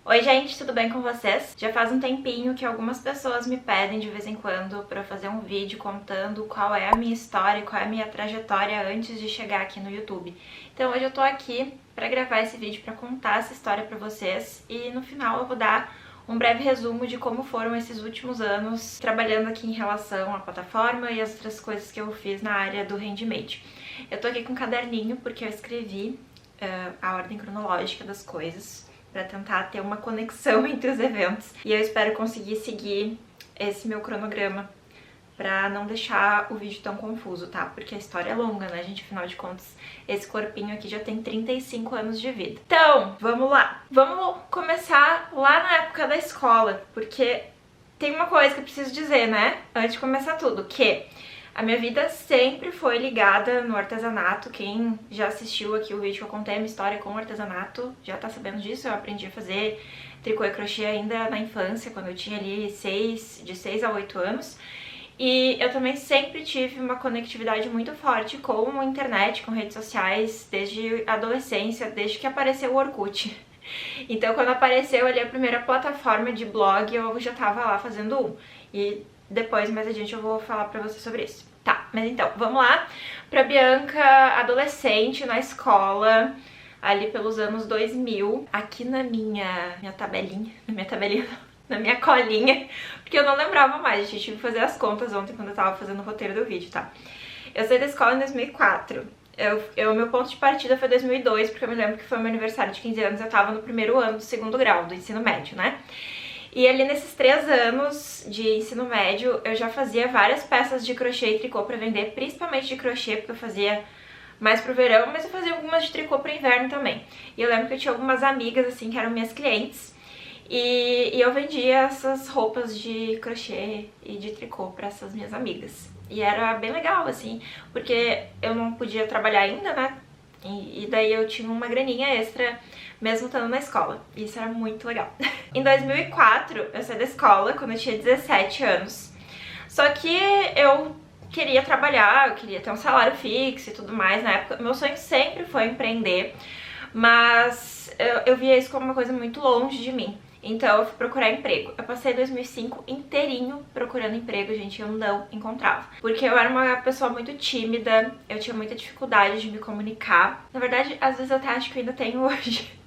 Oi gente, tudo bem com vocês? Já faz um tempinho que algumas pessoas me pedem de vez em quando pra eu fazer um vídeo contando qual é a minha história, qual é a minha trajetória antes de chegar aqui no YouTube. Então hoje eu tô aqui pra gravar esse vídeo, pra contar essa história pra vocês e no final eu vou dar um breve resumo de como foram esses últimos anos trabalhando aqui em relação à plataforma e as outras coisas que eu fiz na área do Handmade. Eu tô aqui com um caderninho porque eu escrevi a ordem cronológica das coisas para tentar ter uma conexão entre os eventos. E eu espero conseguir seguir esse meu cronograma pra não deixar o vídeo tão confuso, tá? Porque a história é longa, né, gente? Afinal de contas, esse corpinho aqui já tem 35 anos de vida. Então, vamos lá. Vamos começar lá na época da escola, porque tem uma coisa que eu preciso dizer, né? Antes de começar tudo, que a minha vida sempre foi ligada no artesanato. Quem já assistiu aqui o vídeo que eu contei a minha história com o artesanato já tá sabendo disso. Eu aprendi a fazer tricô e crochê ainda na infância, quando eu tinha ali de 6 a 8 anos. E eu também sempre tive uma conectividade muito forte com a internet, com redes sociais, desde a adolescência, desde que apareceu o Orkut. Então quando apareceu ali a primeira plataforma de blog, eu já tava lá fazendo um. E depois, mais adiante, eu vou falar pra você sobre isso. Tá, mas então, vamos lá pra Bianca, adolescente, na escola, ali pelos anos 2000, aqui na minha tabelinha, na minha colinha, porque eu não lembrava mais, gente, tive que fazer as contas ontem quando eu tava fazendo o roteiro do vídeo, tá? Eu saí da escola em 2004. Meu ponto de partida foi 2002, porque eu me lembro que foi meu aniversário de 15 anos, eu tava no primeiro ano do segundo grau do ensino médio, né? E ali nesses 3 anos de ensino médio, eu já fazia várias peças de crochê e tricô pra vender, principalmente de crochê, porque eu fazia mais pro verão, mas eu fazia algumas de tricô pro inverno também. E eu lembro que eu tinha algumas amigas, assim, que eram minhas clientes, e eu vendia essas roupas de crochê e de tricô pra essas minhas amigas. E era bem legal, assim, porque eu não podia trabalhar ainda, né? E daí eu tinha uma graninha extra mesmo estando na escola. E isso era muito legal. Em 2004, eu saí da escola quando eu tinha 17 anos. Só que eu queria trabalhar, eu queria ter um salário fixo e tudo mais na época. Meu sonho sempre foi empreender, mas eu via isso como uma coisa muito longe de mim. Então eu fui procurar emprego. Eu passei 2005 inteirinho procurando emprego, gente, eu não encontrava. Porque eu era uma pessoa muito tímida, eu tinha muita dificuldade de me comunicar. Na verdade, às vezes eu até acho que eu ainda tenho hoje.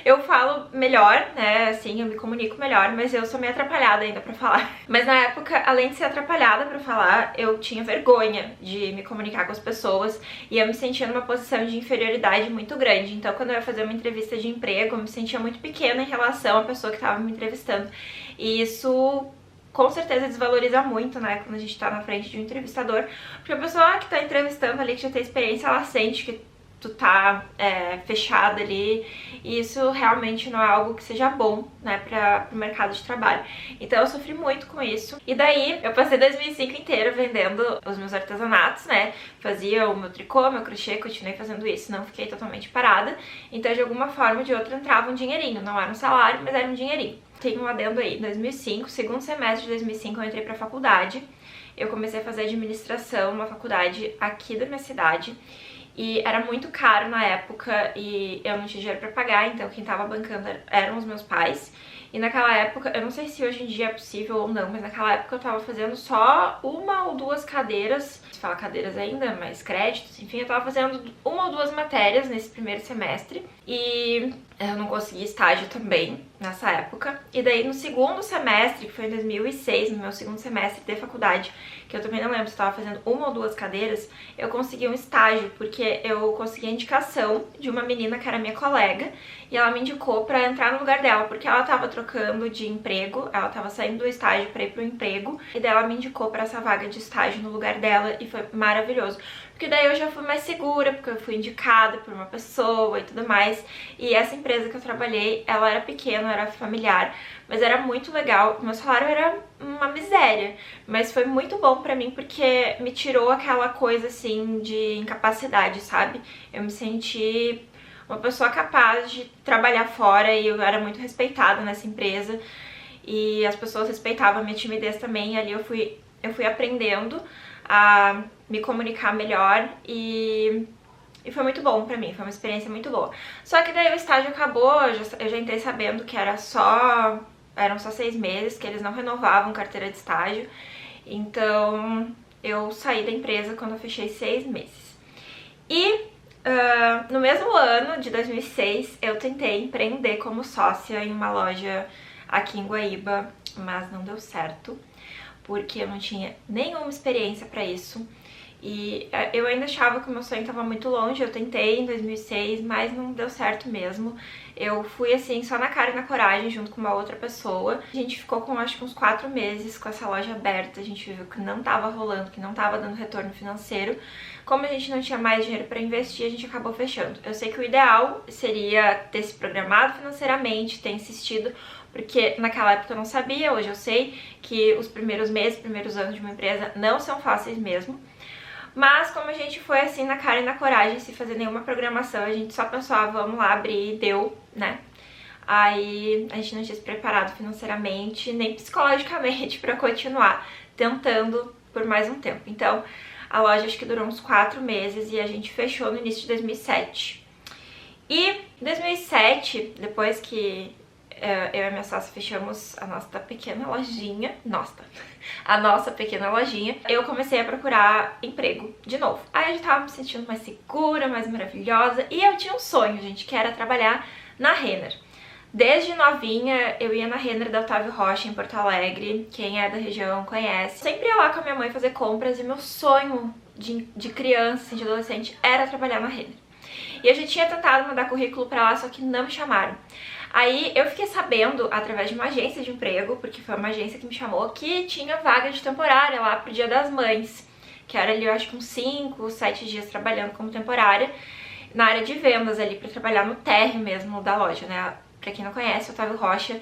Eu falo melhor, né, assim, eu me comunico melhor, mas eu sou meio atrapalhada ainda pra falar. Mas na época, além de ser atrapalhada pra falar, eu tinha vergonha de me comunicar com as pessoas e eu me sentia numa posição de inferioridade muito grande. Então quando eu ia fazer uma entrevista de emprego, eu me sentia muito pequena em relação à pessoa que tava me entrevistando. E isso com certeza desvaloriza muito, né, quando a gente tá na frente de um entrevistador, porque a pessoa que tá entrevistando ali, que já tem experiência, ela sente que tu tá fechada ali, e isso realmente não é algo que seja bom, né, pro mercado de trabalho. Então eu sofri muito com isso, e daí eu passei 2005 inteiro vendendo os meus artesanatos, né, fazia o meu tricô, meu crochê, continuei fazendo isso, não fiquei totalmente parada, então de alguma forma ou de outra entrava um dinheirinho, não era um salário, mas era um dinheirinho. Tem um adendo aí, em 2005, segundo semestre de 2005 eu entrei pra faculdade, eu comecei a fazer administração numa faculdade aqui da minha cidade, e era muito caro na época e eu não tinha dinheiro pra pagar, então quem tava bancando eram os meus pais. E naquela época, eu não sei se hoje em dia é possível ou não, mas naquela época eu tava fazendo só 1 ou 2 cadeiras, se fala cadeiras ainda, mas créditos, enfim, eu tava fazendo 1 ou 2 matérias nesse primeiro semestre e eu não consegui estágio também nessa época. E daí no segundo semestre, que foi em 2006, no meu segundo semestre de faculdade, que eu também não lembro se eu tava fazendo 1 ou 2 cadeiras, eu consegui um estágio, porque eu consegui a indicação de uma menina que era minha colega, e ela me indicou pra entrar no lugar dela, porque ela tava trocando de emprego, ela tava saindo do estágio pra ir pro emprego, e daí ela me indicou pra essa vaga de estágio no lugar dela, e foi maravilhoso. Porque daí eu já fui mais segura, porque eu fui indicada por uma pessoa e tudo mais. E essa empresa que eu trabalhei, ela era pequena, era familiar, mas era muito legal. Meu salário era uma miséria, mas foi muito bom pra mim porque me tirou aquela coisa assim de incapacidade, sabe? Eu me senti uma pessoa capaz de trabalhar fora e eu era muito respeitada nessa empresa. E as pessoas respeitavam a minha timidez também, e ali eu fui aprendendo a me comunicar melhor e e foi muito bom pra mim, foi uma experiência muito boa. Só que daí o estágio acabou, eu já entrei sabendo que eram só 6 meses, que eles não renovavam carteira de estágio. Então eu saí da empresa quando eu fechei 6 meses. E no mesmo ano de 2006 eu tentei empreender como sócia em uma loja aqui em Guaíba, mas não deu certo, porque eu não tinha nenhuma experiência pra isso. E eu ainda achava que o meu sonho estava muito longe. Eu tentei em 2006, mas não deu certo mesmo. Eu fui assim, só na cara e na coragem, junto com uma outra pessoa. A gente ficou com acho que uns 4 meses com essa loja aberta. A gente viu que não tava rolando, que não tava dando retorno financeiro. Como a gente não tinha mais dinheiro para investir, a gente acabou fechando. Eu sei que o ideal seria ter se programado financeiramente, ter insistido, porque naquela época eu não sabia, hoje eu sei que os primeiros meses, primeiros anos de uma empresa não são fáceis mesmo. Mas como a gente foi assim na cara e na coragem, sem fazer nenhuma programação, a gente só pensou, vamos lá abrir e deu, né? Aí a gente não tinha se preparado financeiramente, nem psicologicamente para continuar tentando por mais um tempo. Então a loja acho que durou uns 4 meses e a gente fechou no início de 2007. E em 2007, depois que eu e a minha sócia fechamos a nossa pequena lojinha, eu comecei a procurar emprego de novo. Aí eu já tava me sentindo mais segura, mais maravilhosa, e eu tinha um sonho, gente, que era trabalhar na Renner. Desde novinha eu ia na Renner da Otávio Rocha em Porto Alegre, quem é da região conhece. Sempre ia lá com a minha mãe fazer compras e meu sonho de criança, assim, de adolescente, era trabalhar na Renner. E eu já tinha tentado mandar currículo pra lá, só que não me chamaram. Aí eu fiquei sabendo, através de uma agência de emprego, porque foi uma agência que me chamou, que tinha vaga de temporária lá pro Dia das Mães, que era ali, eu acho que uns 5, 7 dias trabalhando como temporária, na área de vendas ali, pra trabalhar no térreo mesmo da loja, né? Pra quem não conhece, o Otávio Rocha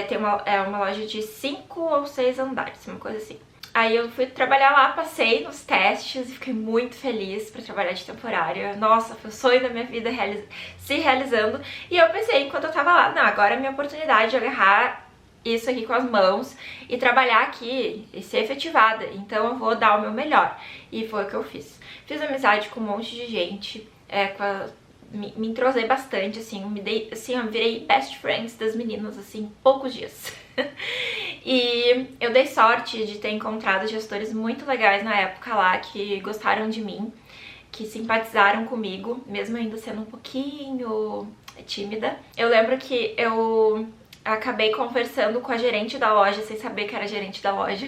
tem uma loja de 5 ou 6 andares, uma coisa assim. Aí eu fui trabalhar lá, passei nos testes e fiquei muito feliz pra trabalhar de temporária. Nossa, foi o sonho da minha vida se realizando. E eu pensei, enquanto eu tava lá, não, agora é a minha oportunidade de agarrar isso aqui com as mãos e trabalhar aqui e ser efetivada. Então eu vou dar o meu melhor. E foi o que eu fiz. Fiz amizade com um monte de gente, me entrosei bastante, assim, eu virei best friends das meninas, assim, em poucos dias. E eu dei sorte de ter encontrado gestores muito legais na época lá, que gostaram de mim, que simpatizaram comigo, mesmo ainda sendo um pouquinho tímida. Eu lembro que eu acabei conversando com a gerente da loja, sem saber que era gerente da loja.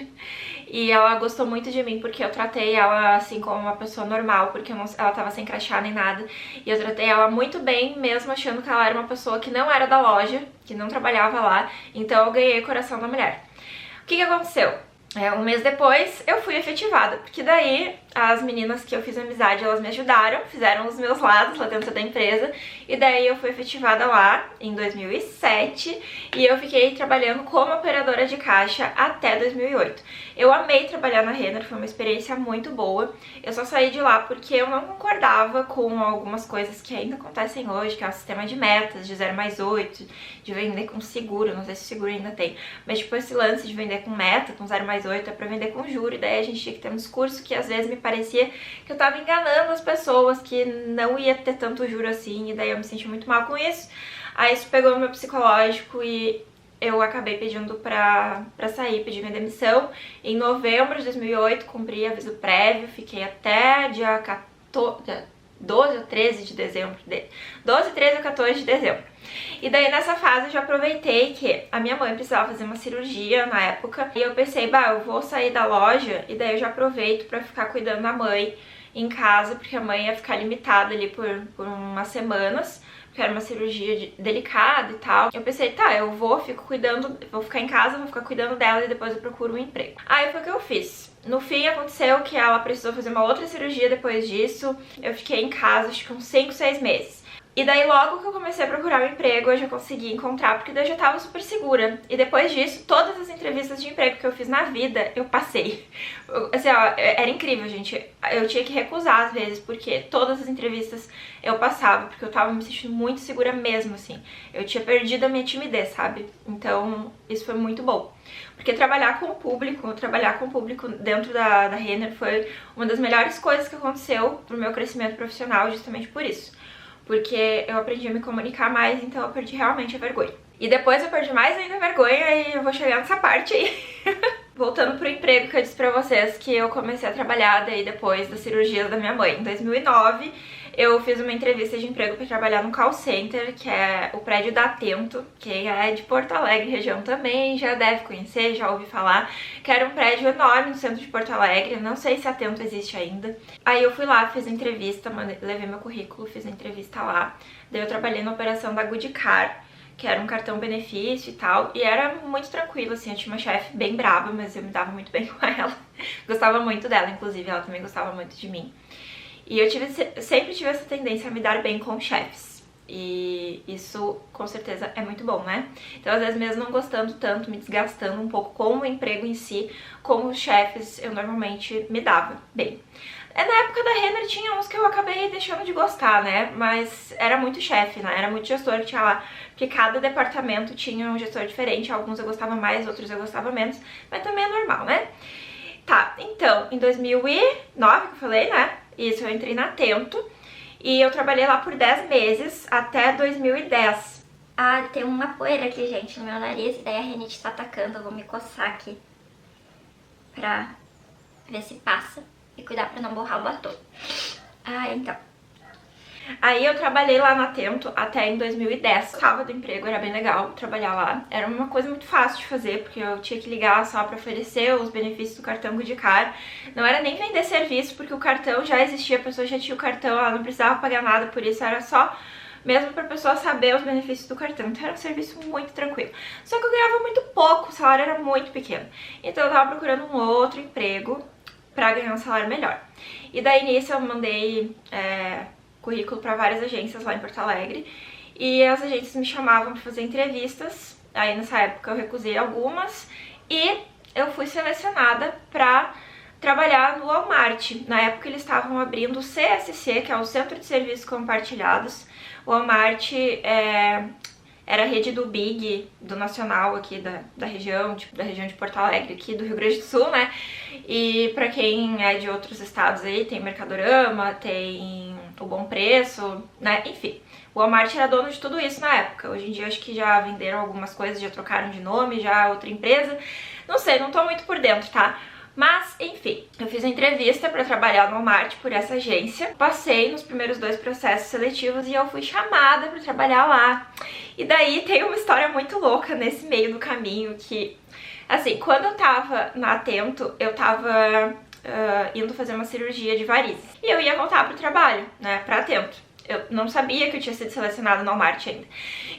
E ela gostou muito de mim porque eu tratei ela assim como uma pessoa normal, porque ela tava sem crachá nem nada. E eu tratei ela muito bem, mesmo achando que ela era uma pessoa que não era da loja, que não trabalhava lá. Então eu ganhei o coração da mulher. O que aconteceu? Um mês depois eu fui efetivada, porque daí as meninas que eu fiz amizade, elas me ajudaram, fizeram os meus lados lá dentro da empresa, e daí eu fui efetivada lá em 2007 e eu fiquei trabalhando como operadora de caixa até 2008. Eu amei trabalhar na Renner, foi uma experiência muito boa. Eu só saí de lá porque eu não concordava com algumas coisas que ainda acontecem hoje, que é o sistema de metas, de 0+8, de vender com seguro, não sei se o seguro ainda tem, mas tipo esse lance de vender com meta, com 0+8 é pra vender com juro, e daí a gente tinha que ter um discurso que às vezes me parecia que eu tava enganando as pessoas, que não ia ter tanto juro assim, e daí eu me senti muito mal com isso. Aí isso pegou no meu psicológico e eu acabei pedindo pra sair, pedi minha demissão. Em novembro de 2008, cumpri aviso prévio, fiquei até dia 12 ou 13 de dezembro, 12, 13 ou 14 de dezembro. E daí nessa fase eu já aproveitei que a minha mãe precisava fazer uma cirurgia na época, e eu pensei, eu vou sair da loja, e daí eu já aproveito pra ficar cuidando da mãe em casa, porque a mãe ia ficar limitada ali por umas semanas, porque era uma cirurgia delicada e tal. Eu pensei, eu vou ficar em casa, vou ficar cuidando dela e depois eu procuro um emprego. Aí foi o que eu fiz. No fim aconteceu que ela precisou fazer uma outra cirurgia depois disso. Eu fiquei em casa acho que uns 5, 6 meses. E daí logo que eu comecei a procurar um emprego, eu já consegui encontrar, porque daí eu já tava super segura. E depois disso, todas as entrevistas de emprego que eu fiz na vida, eu passei. Assim, ó, era incrível, gente. Eu tinha que recusar às vezes, porque todas as entrevistas eu passava, porque eu tava me sentindo muito segura mesmo, assim. Eu tinha perdido a minha timidez, sabe? Então, isso foi muito bom. Porque trabalhar com o público dentro da Renner foi uma das melhores coisas que aconteceu pro meu crescimento profissional, justamente por isso. Porque eu aprendi a me comunicar mais, então eu perdi realmente a vergonha. E depois eu perdi mais ainda a vergonha e eu vou chegar nessa parte aí. Voltando pro emprego que eu disse pra vocês que eu comecei a trabalhar daí depois da cirurgia da minha mãe. Em 2009, eu fiz uma entrevista de emprego para trabalhar no call center, que é o prédio da Atento. Quem é de Porto Alegre, região também, já deve conhecer, já ouvi falar, que era um prédio enorme no centro de Porto Alegre. Não sei se a Atento existe ainda. Aí eu fui lá, fiz a entrevista, levei meu currículo, fiz a entrevista lá. Daí eu trabalhei na operação da Goodcar, que era um cartão benefício e tal, e era muito tranquilo, assim, eu tinha uma chefe bem braba, mas eu me dava muito bem com ela. Gostava muito dela, inclusive, ela também gostava muito de mim. E eu sempre tive essa tendência a me dar bem com chefes. E isso, com certeza, é muito bom, né? Então, às vezes, mesmo não gostando tanto, me desgastando um pouco com o emprego em si, com os chefes, eu normalmente me dava bem. Na época da Renner tinha uns que eu acabei deixando de gostar, né? Mas era muito chefe, né? Era muito gestor que tinha lá. Porque cada departamento tinha um gestor diferente. Alguns eu gostava mais, outros eu gostava menos. Mas também é normal, né? Tá, então, em 2009 que eu falei, né? Isso, eu entrei na Atento. E eu trabalhei lá por 10 meses, até 2010. Ah, tem uma poeira aqui, gente, no meu nariz. E daí a rinite tá atacando. Eu vou me coçar aqui pra ver se passa. E cuidar pra não borrar o batom. Ah, então. Aí eu trabalhei lá na Atento até em 2010. Tava do emprego, era bem legal trabalhar lá. Era uma coisa muito fácil de fazer, porque eu tinha que ligar só pra oferecer os benefícios do cartão Goodcar. Não era nem vender serviço, porque o cartão já existia, a pessoa já tinha o cartão, ela não precisava pagar nada por isso, era só mesmo pra pessoa saber os benefícios do cartão. Então era um serviço muito tranquilo. Só que eu ganhava muito pouco, o salário era muito pequeno. Então eu tava procurando um outro emprego pra ganhar um salário melhor. E daí nisso eu mandei currículo pra várias agências lá em Porto Alegre. E as agências me chamavam pra fazer entrevistas. Aí nessa época eu recusei algumas. E eu fui selecionada pra trabalhar no Walmart. Na época eles estavam abrindo o CSC, que é o Centro de Serviços Compartilhados. O Walmart era a rede do Big, do Nacional aqui da região, tipo, da região de Porto Alegre, aqui do Rio Grande do Sul, né? E pra quem é de outros estados aí, tem Mercadorama, tem o Bom Preço, né? Enfim, o Walmart era dono de tudo isso na época. Hoje em dia acho que já venderam algumas coisas, já trocaram de nome, já outra empresa. Não sei, não tô muito por dentro, tá? Mas, enfim, eu fiz a entrevista pra trabalhar no Walmart por essa agência. Passei nos primeiros 2 processos seletivos e eu fui chamada pra trabalhar lá. E daí tem uma história muito louca nesse meio do caminho que, assim, quando eu tava na Atento, eu tava indo fazer uma cirurgia de varizes. E eu ia voltar pro trabalho, né, pra Atento. Eu não sabia que eu tinha sido selecionada no Walmart ainda.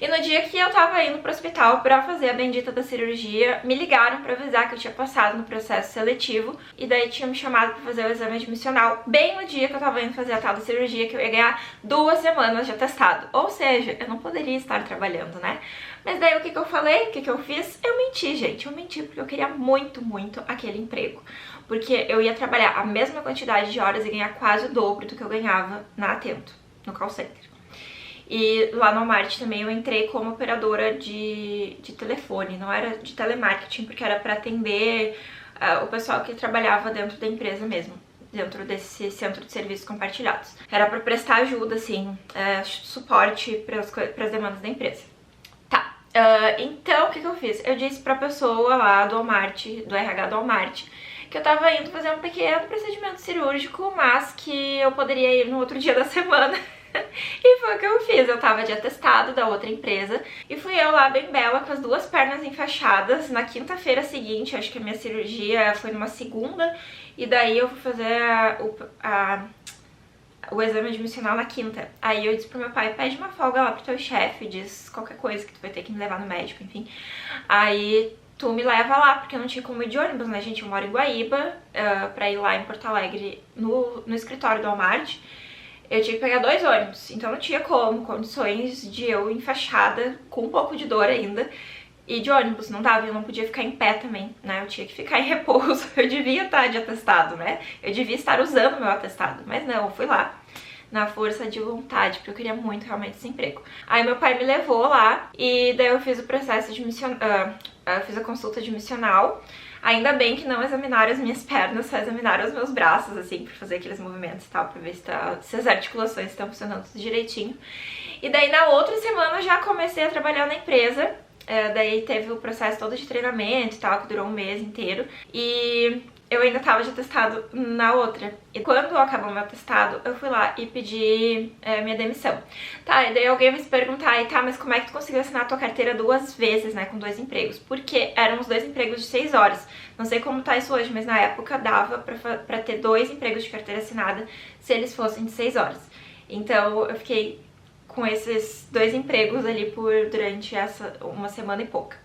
E no dia que eu tava indo pro hospital pra fazer a bendita da cirurgia, me ligaram pra avisar que eu tinha passado no processo seletivo. E daí tinham me chamado pra fazer o exame admissional bem no dia que eu tava indo fazer a tal da cirurgia, que eu ia ganhar 2 semanas de atestado. Ou seja, eu não poderia estar trabalhando, né? Mas daí o que eu falei? O que eu fiz? Eu menti, gente. Eu menti porque eu queria muito, muito aquele emprego. Porque eu ia trabalhar a mesma quantidade de horas e ganhar quase o dobro do que eu ganhava na Atento, no call center. E lá no Walmart também eu entrei como operadora de telefone, não era de telemarketing, porque era para atender o pessoal que trabalhava dentro da empresa mesmo, dentro desse centro de serviços compartilhados. Era para prestar ajuda, assim, suporte para as demandas da empresa. Tá, então o que eu fiz? Eu disse pra pessoa lá do Walmart, do RH do Walmart, que eu tava indo fazer um pequeno procedimento cirúrgico, mas que eu poderia ir no outro dia da semana. E foi o que eu fiz, eu tava de atestado da outra empresa e fui eu lá bem bela com as 2 pernas enfaixadas na quinta-feira seguinte. Acho que a minha cirurgia foi numa segunda e daí eu fui fazer o exame admissional na quinta. Aí eu disse pro meu pai, pede uma folga lá pro teu chefe, diz qualquer coisa que tu vai ter que me levar no médico, enfim. Aí tu me leva lá, porque eu não tinha como ir de ônibus, né, gente? Eu moro em Guaíba, pra ir lá em Porto Alegre, no escritório do Walmart. eu tinha que pegar 2 ônibus, então não tinha condições de eu ir enfaixada, com um pouco de dor ainda, e de ônibus, não dava, eu não podia ficar em pé também, né, eu tinha que ficar em repouso, eu devia estar de atestado, né, eu devia estar usando meu atestado, mas não, eu fui lá na força de vontade, porque eu queria muito realmente esse emprego. Aí meu pai me levou lá, e daí eu fiz o processo de eu fiz a consulta admissional. Ainda bem que não examinaram as minhas pernas, só examinaram os meus braços, assim, pra fazer aqueles movimentos e tal, pra ver se as articulações estão funcionando tudo direitinho. E daí na outra semana eu já comecei a trabalhar na empresa. Daí teve o processo todo de treinamento e tal, que durou um mês inteiro. E eu ainda tava de atestado na outra. E quando acabou meu atestado, eu fui lá e pedi minha demissão. Tá, e daí alguém vai se perguntar, tá, mas como é que tu conseguiu assinar a tua carteira 2 vezes, né, com 2 empregos? Porque eram os 2 empregos de 6 horas. Não sei como tá isso hoje, mas na época dava pra ter 2 empregos de carteira assinada se eles fossem de 6 horas. Então eu fiquei com esses 2 empregos ali durante uma semana e pouca.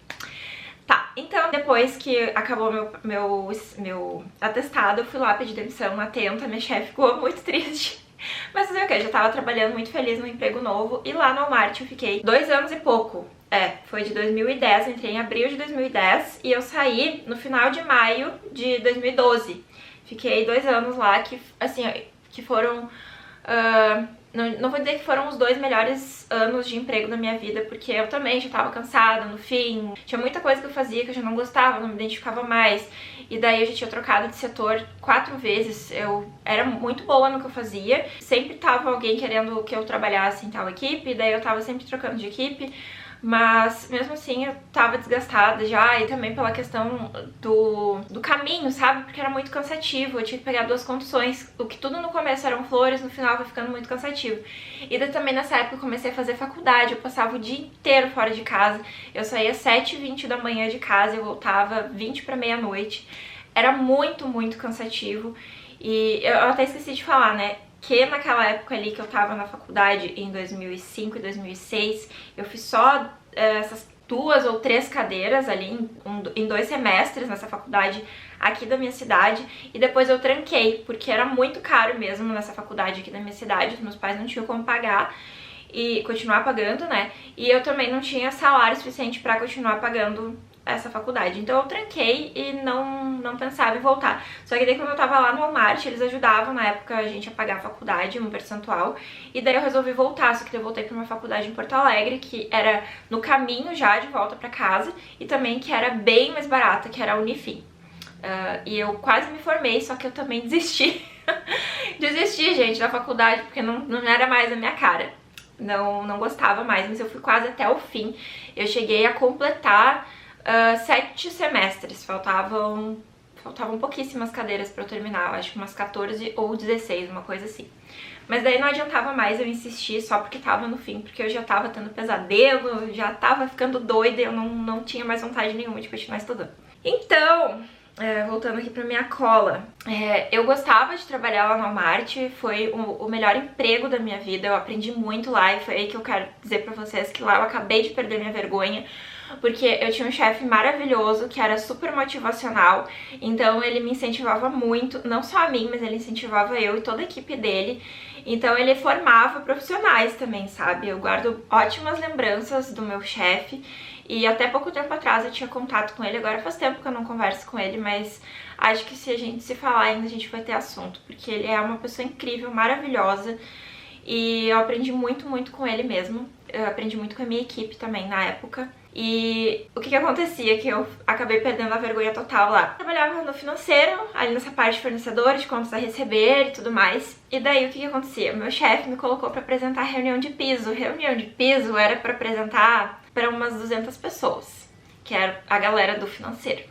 Tá, então depois que acabou meu atestado, eu fui lá pedir demissão na Tenta, minha chefe ficou muito triste. Mas fazer o quê? Eu já tava trabalhando muito feliz no emprego novo, e lá no Walmart eu fiquei 2 anos e pouco. Foi de 2010, eu entrei em abril de 2010 e eu saí no final de maio de 2012. Fiquei 2 anos lá que, assim, que foram... Não vou dizer que foram os 2 melhores anos de emprego da minha vida, porque eu também já tava cansada no fim. Tinha muita coisa que eu fazia que eu já não gostava, não me identificava mais. E daí eu já tinha trocado de setor 4 vezes. Eu era muito boa no que eu fazia. Sempre tava alguém querendo que eu trabalhasse em tal equipe, daí eu tava sempre trocando de equipe. Mas mesmo assim eu tava desgastada já, e também pela questão do caminho, sabe? Porque era muito cansativo, eu tinha que pegar 2 conduções, o que tudo no começo eram flores, no final vai ficando muito cansativo. E daí também nessa época eu comecei a fazer faculdade, eu passava o dia inteiro fora de casa, eu saía às 7h20 da manhã de casa, eu voltava 20 para meia-noite, era muito, muito cansativo. E eu até esqueci de falar, né? Que naquela época ali que eu tava na faculdade, em 2005 e 2006, eu fiz só essas 2 ou 3 cadeiras ali em 2 semestres nessa faculdade aqui da minha cidade, e depois eu tranquei, porque era muito caro mesmo nessa faculdade aqui da minha cidade, os meus pais não tinham como pagar e continuar pagando, né? E eu também não tinha salário suficiente pra continuar pagando essa faculdade. Então eu tranquei e não pensava em voltar. Só que daí quando eu tava lá no Walmart, eles ajudavam na época a gente a pagar a faculdade, um percentual, e daí eu resolvi voltar, só que eu voltei pra uma faculdade em Porto Alegre, que era no caminho já de volta pra casa, e também que era bem mais barata, que era a Unifim. E eu quase me formei, só que eu também desisti. Desisti, gente, da faculdade, porque não era mais a minha cara. Não gostava mais, mas eu fui quase até o fim. Eu cheguei a completar 7 semestres, faltavam pouquíssimas cadeiras pra eu terminar, acho que umas 14 ou 16, uma coisa assim. Mas daí não adiantava mais eu insistir só porque tava no fim, porque eu já tava tendo pesadelo, já tava ficando doida e eu não tinha mais vontade nenhuma de continuar estudando. Então, voltando aqui pra minha cola, eu gostava de trabalhar lá no Walmart, foi o melhor emprego da minha vida, eu aprendi muito lá, e foi aí que eu quero dizer pra vocês que lá eu acabei de perder minha vergonha, porque eu tinha um chefe maravilhoso, que era super motivacional, então ele me incentivava muito, não só a mim, mas ele incentivava eu e toda a equipe dele, então ele formava profissionais também, sabe? Eu guardo ótimas lembranças do meu chefe, e até pouco tempo atrás eu tinha contato com ele, agora faz tempo que eu não converso com ele, mas acho que se a gente se falar ainda a gente vai ter assunto, porque ele é uma pessoa incrível, maravilhosa, e eu aprendi muito, muito com ele mesmo, eu aprendi muito com a minha equipe também na época. E o que acontecia? Que eu acabei perdendo a vergonha total lá. Eu trabalhava no financeiro, ali nessa parte de fornecedor, de contas a receber e tudo mais. E daí o que acontecia? Meu chefe me colocou pra apresentar reunião de piso. Reunião de piso era pra apresentar para umas 200 pessoas, que era a galera do financeiro.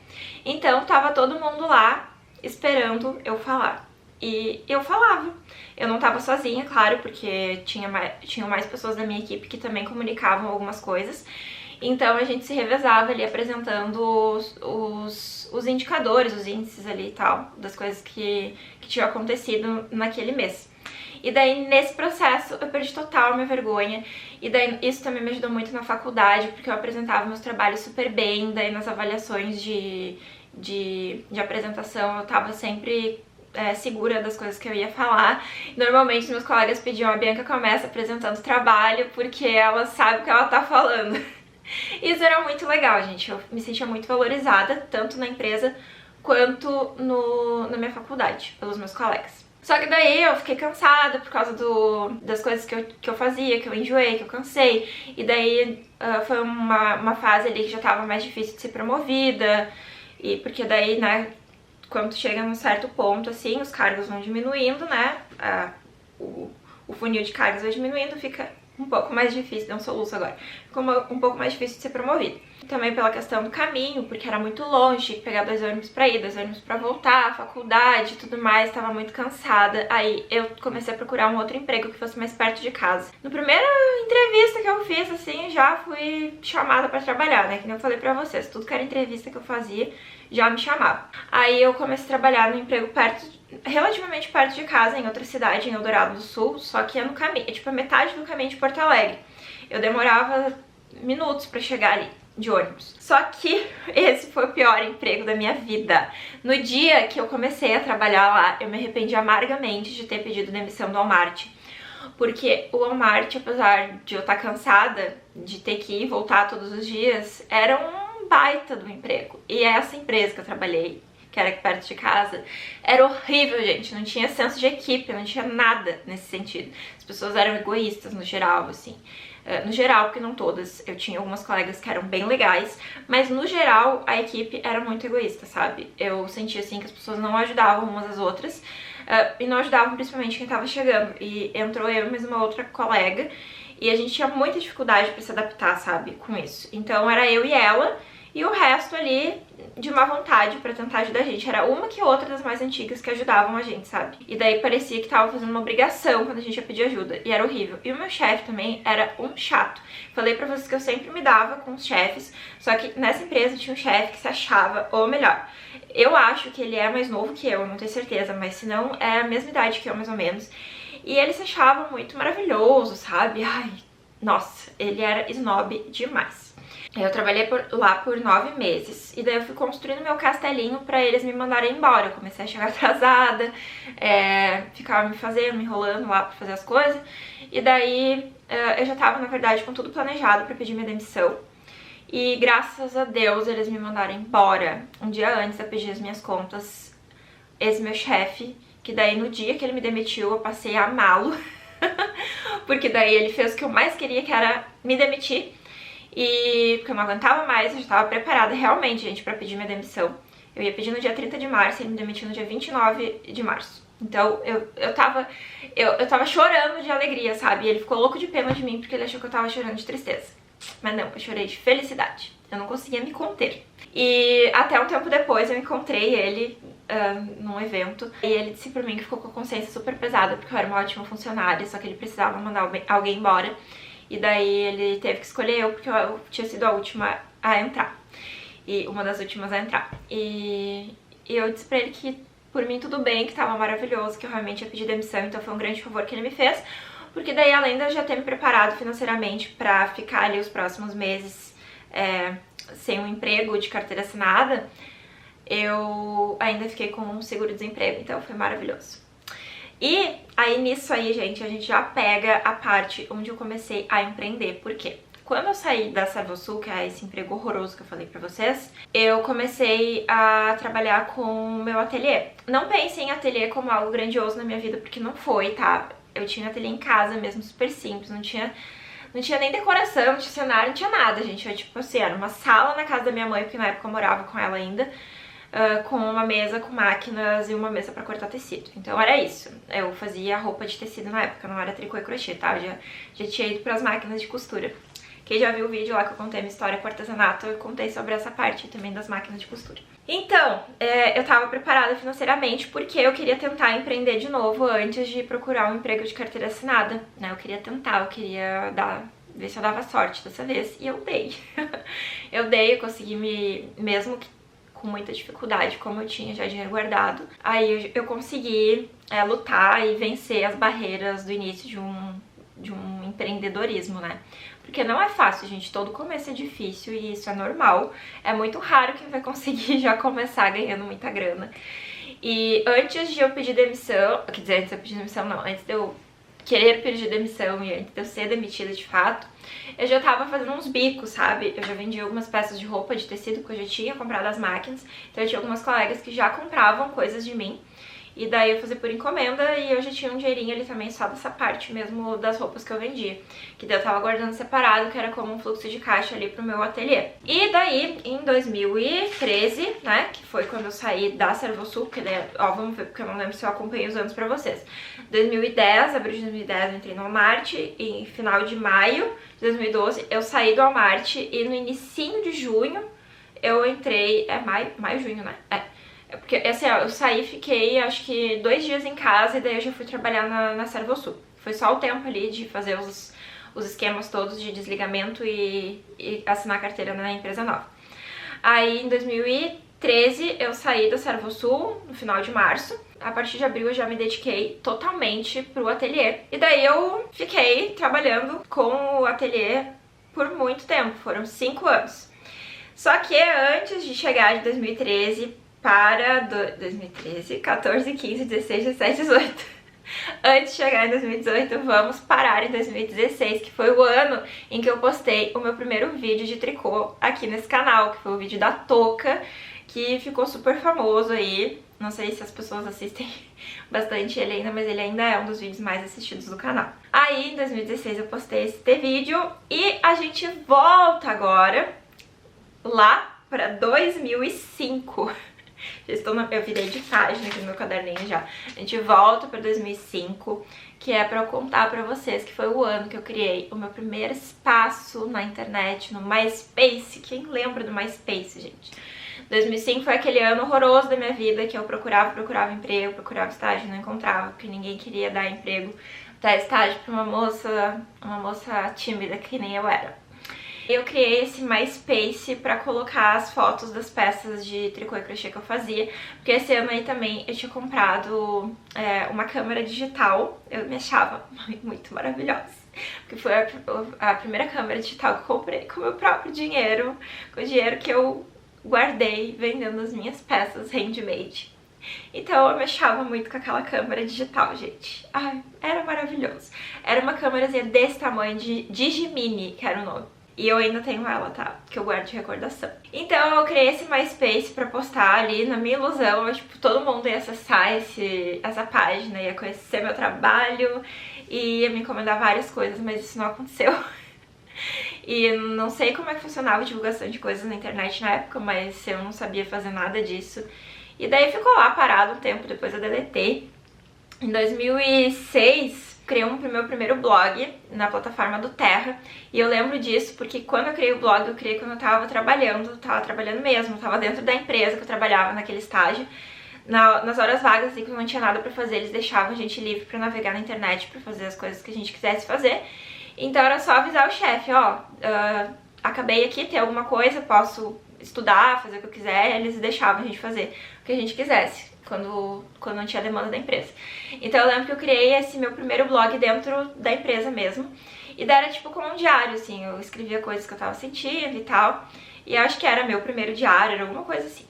Então tava todo mundo lá esperando eu falar. E eu falava. Eu não tava sozinha, claro, porque tinham mais pessoas da minha equipe que também comunicavam algumas coisas. Então a gente se revezava ali apresentando os indicadores, os índices ali e tal, das coisas que tinham acontecido naquele mês. E daí nesse processo eu perdi total a minha vergonha, e daí isso também me ajudou muito na faculdade, porque eu apresentava meus trabalhos super bem, daí nas avaliações de apresentação eu tava sempre segura das coisas que eu ia falar. Normalmente meus colegas pediam: a Bianca começa apresentando o trabalho, porque ela sabe o que ela tá falando. Isso era muito legal, gente. Eu me sentia muito valorizada, tanto na empresa quanto na minha faculdade, pelos meus colegas. Só que daí eu fiquei cansada por causa das coisas que eu fazia, que eu enjoei, que eu cansei. E daí foi uma fase ali que já tava mais difícil de ser promovida. E porque daí, né, quando chega num certo ponto, assim, os cargos vão diminuindo, né, o funil de cargos vai diminuindo, fica um pouco mais difícil, deu um soluço agora, ficou um pouco mais difícil de ser promovido. Também pela questão do caminho, porque era muito longe, tinha que pegar 2 ônibus pra ir, 2 ônibus pra voltar, faculdade e tudo mais, tava muito cansada. Aí eu comecei a procurar um outro emprego que fosse mais perto de casa. No primeira entrevista que eu fiz, assim, já fui chamada pra trabalhar, né, que nem eu falei pra vocês, tudo que era entrevista que eu fazia, já me chamava. Aí eu comecei a trabalhar no emprego relativamente perto de casa, em outra cidade, em Eldorado do Sul, só que é no caminho, tipo a metade do caminho de Porto Alegre. Eu demorava minutos pra chegar ali, de ônibus. Só que esse foi o pior emprego da minha vida. No dia que eu comecei a trabalhar lá, eu me arrependi amargamente de ter pedido demissão do Walmart. Porque o Walmart, apesar de eu estar cansada de ter que ir e voltar todos os dias, era um baita do emprego. E essa empresa que eu trabalhei, que era aqui perto de casa, era horrível, gente. Não tinha senso de equipe, não tinha nada nesse sentido. As pessoas eram egoístas no geral, assim. No geral, porque não todas. Eu tinha algumas colegas que eram bem legais, mas no geral a equipe era muito egoísta, sabe? Eu sentia assim que as pessoas não ajudavam umas às outras, e não ajudavam principalmente quem tava chegando. E entrou eu e mais uma outra colega, e a gente tinha muita dificuldade pra se adaptar, sabe, com isso. Então era eu e ela, e o resto ali de má vontade pra tentar ajudar a gente. Era uma que outra das mais antigas que ajudavam a gente, sabe? E daí parecia que tava fazendo uma obrigação quando a gente ia pedir ajuda. E era horrível. E o meu chefe também era um chato. Falei pra vocês que eu sempre me dava com os chefes, só que nessa empresa tinha um chefe que se achava o melhor. Eu acho que ele é mais novo que eu, não tenho certeza, mas se não, é a mesma idade que eu, mais ou menos. E ele se achava muito maravilhoso, sabe? Ai, nossa, ele era snob demais. Eu trabalhei lá por 9 meses, e daí eu fui construindo meu castelinho pra eles me mandarem embora. Eu comecei a chegar atrasada, ficava me enrolando lá pra fazer as coisas, e daí eu já tava, na verdade, com tudo planejado pra pedir minha demissão. E graças a Deus eles me mandaram embora um dia antes de eu pedir as minhas contas. Esse meu chefe, que daí no dia que ele me demitiu eu passei a amá-lo, porque daí ele fez o que eu mais queria, que era me demitir. E porque eu não aguentava mais, eu já estava preparada realmente, gente, pra pedir minha demissão. Eu ia pedir no dia 30 de março e ele me demitiu no dia 29 de março. Então eu tava chorando de alegria, sabe? E ele ficou louco de pena de mim porque ele achou que eu tava chorando de tristeza. Mas não, eu chorei de felicidade. Eu não conseguia me conter. E até um tempo depois eu encontrei ele num evento, e ele disse pra mim que ficou com a consciência super pesada porque eu era uma ótima funcionária, só que ele precisava mandar alguém embora. E daí ele teve que escolher eu, porque eu tinha sido a última a entrar. E uma das últimas a entrar. E eu disse pra ele que por mim tudo bem, que tava maravilhoso, que eu realmente ia pedir demissão. Então foi um grande favor que ele me fez. Porque daí, além de eu já ter me preparado financeiramente pra ficar ali os próximos meses sem um emprego de carteira assinada, eu ainda fiquei com um seguro-desemprego. Então foi maravilhoso. E aí nisso aí, gente, a gente já pega a parte onde eu comecei a empreender. Por quê? Quando eu saí da Servosul, que é esse emprego horroroso que eu falei pra vocês, eu comecei a trabalhar com o meu ateliê. Não pense em ateliê como algo grandioso na minha vida, porque não foi, tá? Eu tinha ateliê em casa mesmo, super simples, não tinha nem decoração, não tinha cenário, não tinha nada, gente. Foi tipo assim, era uma sala na casa da minha mãe, porque na época eu morava com ela ainda, com uma mesa com máquinas e uma mesa pra cortar tecido. Então era isso. Eu fazia roupa de tecido na época, não era tricô e crochê, tá? Eu já tinha ido pras máquinas de costura. Quem já viu o vídeo lá que eu contei minha história com artesanato, eu contei sobre essa parte também das máquinas de costura. Então, eu tava preparada financeiramente porque eu queria tentar empreender de novo antes de procurar um emprego de carteira assinada, né? Eu queria tentar, eu queria ver se eu dava sorte dessa vez, e eu dei. Eu consegui mesmo que com muita dificuldade, como eu tinha já dinheiro guardado, aí eu consegui lutar e vencer as barreiras do início de um empreendedorismo, né? Porque não é fácil, gente, todo começo é difícil e isso é normal. É muito raro quem vai conseguir já começar ganhando muita grana. E antes de eu pedir demissão, quer dizer, antes de eu pedir demissão não, antes de eu querer pedir demissão e antes de eu ser demitida de fato, eu já tava fazendo uns bicos, sabe? Eu já vendi algumas peças de roupa de tecido que eu já tinha comprado as máquinas, então eu tinha algumas colegas que já compravam coisas de mim. E daí eu fazia por encomenda e eu já tinha um dinheirinho ali também só dessa parte mesmo das roupas que eu vendia. Que daí eu tava guardando separado, que era como um fluxo de caixa ali pro meu ateliê. E daí, em 2013, né, que foi quando eu saí da Servosul, que daí, ó, vamos ver, porque eu não lembro se eu acompanhei os anos pra vocês. 2010, abril de 2010 eu entrei no Walmart e em final de maio de 2012 eu saí do Walmart e no inicinho de junho eu entrei, junho, né? É porque, assim, ó, eu saí e fiquei, acho que 2 dias em casa e daí eu já fui trabalhar na Servosul. Foi só o tempo ali de fazer os esquemas todos de desligamento e assinar a carteira na empresa nova. Aí, em 2013, eu saí da Servosul, no final de março. A partir de abril eu já me dediquei totalmente pro ateliê. E daí eu fiquei trabalhando com o ateliê por muito tempo, foram 5 anos. Só que antes de chegar de 2013 para 2013, 14, 15, 16, 17, 18. Antes de chegar em 2018, vamos parar em 2016, que foi o ano em que eu postei o meu primeiro vídeo de tricô aqui nesse canal, que foi o vídeo da touca, que ficou super famoso aí. Não sei se as pessoas assistem bastante ele ainda, mas ele ainda é um dos vídeos mais assistidos do canal. Aí, em 2016, eu postei esse vídeo e a gente volta agora lá para 2005. Eu virei de página aqui no meu caderninho já. A gente volta para 2005, que é para eu contar para vocês que foi o ano que eu criei o meu primeiro espaço na internet, no MySpace. Quem lembra do MySpace, gente? 2005 foi aquele ano horroroso da minha vida, que eu procurava emprego, procurava estágio, não encontrava, porque ninguém queria dar emprego, dar estágio para uma moça tímida que nem eu era. Eu criei esse MySpace pra colocar as fotos das peças de tricô e crochê que eu fazia, porque esse ano aí também eu tinha comprado uma câmera digital, eu me achava muito maravilhosa, porque foi a primeira câmera digital que eu comprei com o meu próprio dinheiro, com o dinheiro que eu guardei vendendo as minhas peças handmade. Então eu me achava muito com aquela câmera digital, gente. Ai, era maravilhoso. Era uma câmerazinha desse tamanho, de Digimini, que era o nome. E eu ainda tenho ela, tá? Que eu guardo de recordação. Então eu criei esse MySpace pra postar ali, na minha ilusão, tipo, todo mundo ia acessar essa página, ia conhecer meu trabalho e ia me encomendar várias coisas, mas isso não aconteceu. E não sei como é que funcionava a divulgação de coisas na internet na época, mas eu não sabia fazer nada disso. E daí ficou lá parado um tempo, depois eu deletei. Em 2006... criei o meu primeiro blog na plataforma do Terra, e eu lembro disso porque quando eu criei o blog, eu criei quando eu tava trabalhando mesmo, tava dentro da empresa que eu trabalhava naquele estágio. Nas horas vagas, assim, quando não tinha nada pra fazer, eles deixavam a gente livre pra navegar na internet, pra fazer as coisas que a gente quisesse fazer. Então era só avisar o chefe, ó, acabei aqui, tem alguma coisa, posso estudar, fazer o que eu quiser, eles deixavam a gente fazer o que a gente quisesse. Quando não tinha demanda da empresa. Então eu lembro que eu criei esse meu primeiro blog dentro da empresa mesmo. E daí era tipo como um diário, assim, eu escrevia coisas que eu tava sentindo e tal. E acho que era meu primeiro diário, era alguma coisa assim.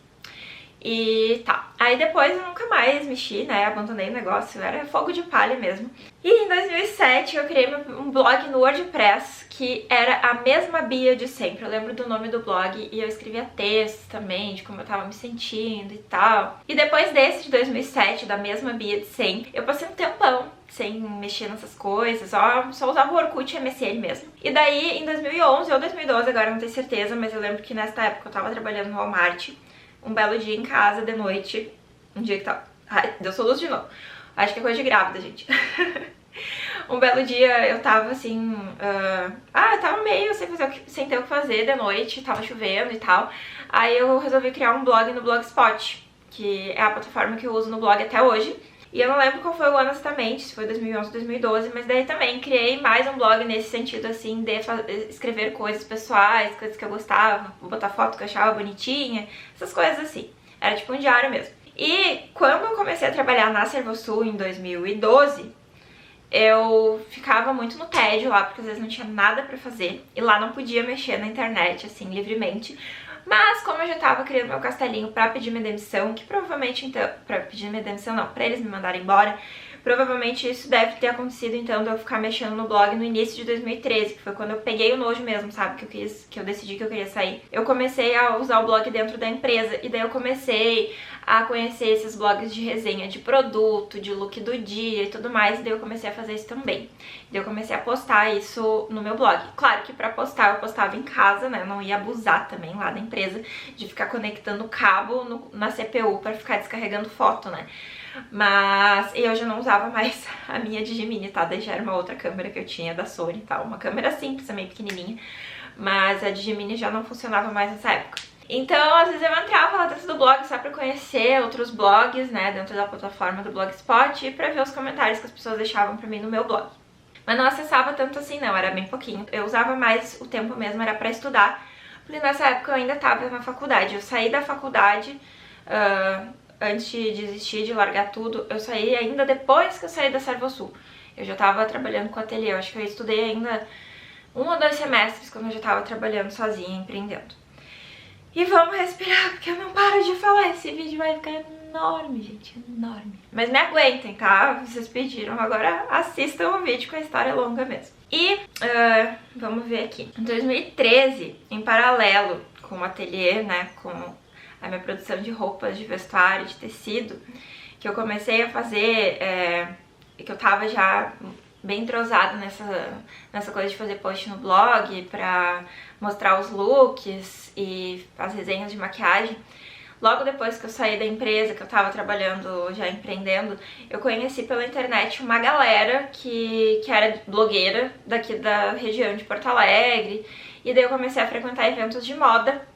E tá. Aí depois eu nunca mais mexi, né, abandonei o negócio, era fogo de palha mesmo. E em 2007 eu criei um blog no WordPress, que era a mesma bio de sempre. Eu lembro do nome do blog e eu escrevia textos também, de como eu tava me sentindo e tal. E depois desse de 2007, da mesma bio de sempre, eu passei um tempão sem mexer nessas coisas, só usava o Orkut e MSN mesmo. E daí em 2011 ou 2012, agora não tenho certeza, mas eu lembro que nessa época eu tava trabalhando no Walmart, um belo dia em casa, de noite, um dia que tava... Ai, deu soluço de novo. Acho que é coisa de grávida, gente. Um belo dia eu tava assim... eu tava meio sem ter o que fazer de noite, tava chovendo e tal. Aí eu resolvi criar um blog no Blogspot, que é a plataforma que eu uso no blog até hoje. E eu não lembro qual foi o ano exatamente, se foi 2011 ou 2012, mas daí também criei mais um blog nesse sentido, assim, de escrever coisas pessoais, coisas que eu gostava, botar foto que eu achava bonitinha, essas coisas assim. Era tipo um diário mesmo. E quando eu comecei a trabalhar na Servosul em 2012, eu ficava muito no tédio lá, porque às vezes não tinha nada pra fazer, e lá não podia mexer na internet, assim, livremente, Mas como eu já tava criando meu castelinho pra pedir minha demissão, que provavelmente então, pra pedir minha demissão não, pra eles me mandarem embora, provavelmente isso deve ter acontecido então de eu ficar mexendo no blog no início de 2013, que foi quando eu peguei o nojo mesmo, sabe, que eu decidi que eu queria sair. Eu comecei a usar o blog dentro da empresa e daí eu comecei a conhecer esses blogs de resenha de produto, de look do dia e tudo mais, e daí eu comecei a fazer isso também. Daí eu comecei a postar isso no meu blog. Claro que pra postar eu postava em casa, né, eu não ia abusar também lá da empresa de ficar conectando o cabo na CPU pra ficar descarregando foto, né. Mas eu já não usava mais a minha Digimini, tá? Daí já era uma outra câmera que eu tinha da Sony e tal. Uma câmera simples, também pequenininha. Mas a Digimini já não funcionava mais nessa época. Então, às vezes eu entrava lá dentro do blog só pra conhecer outros blogs, né? Dentro da plataforma do Blogspot e pra ver os comentários que as pessoas deixavam pra mim no meu blog. Mas não acessava tanto assim não, era bem pouquinho. Eu usava mais o tempo mesmo, era pra estudar. Porque nessa época eu ainda tava na faculdade. Eu saí da faculdade... antes de desistir, de largar tudo, eu saí ainda depois que eu saí da Servosul. Eu já tava trabalhando com ateliê, eu acho que eu estudei ainda 1 ou 2 semestres quando eu já tava trabalhando sozinha, empreendendo. E vamos respirar, porque eu não paro de falar, esse vídeo vai ficar enorme, gente, enorme. Mas me aguentem, tá? Vocês pediram, agora assistam o vídeo com a história longa mesmo. E, vamos ver aqui, em 2013, em paralelo com o ateliê, né, com a minha produção de roupas, de vestuário, de tecido, que eu comecei a fazer, que eu tava já bem entrosada nessa coisa de fazer post no blog pra mostrar os looks e as resenhas de maquiagem. Logo depois que eu saí da empresa, que eu tava trabalhando, já empreendendo, eu conheci pela internet uma galera que era blogueira daqui da região de Porto Alegre, e daí eu comecei a frequentar eventos de moda.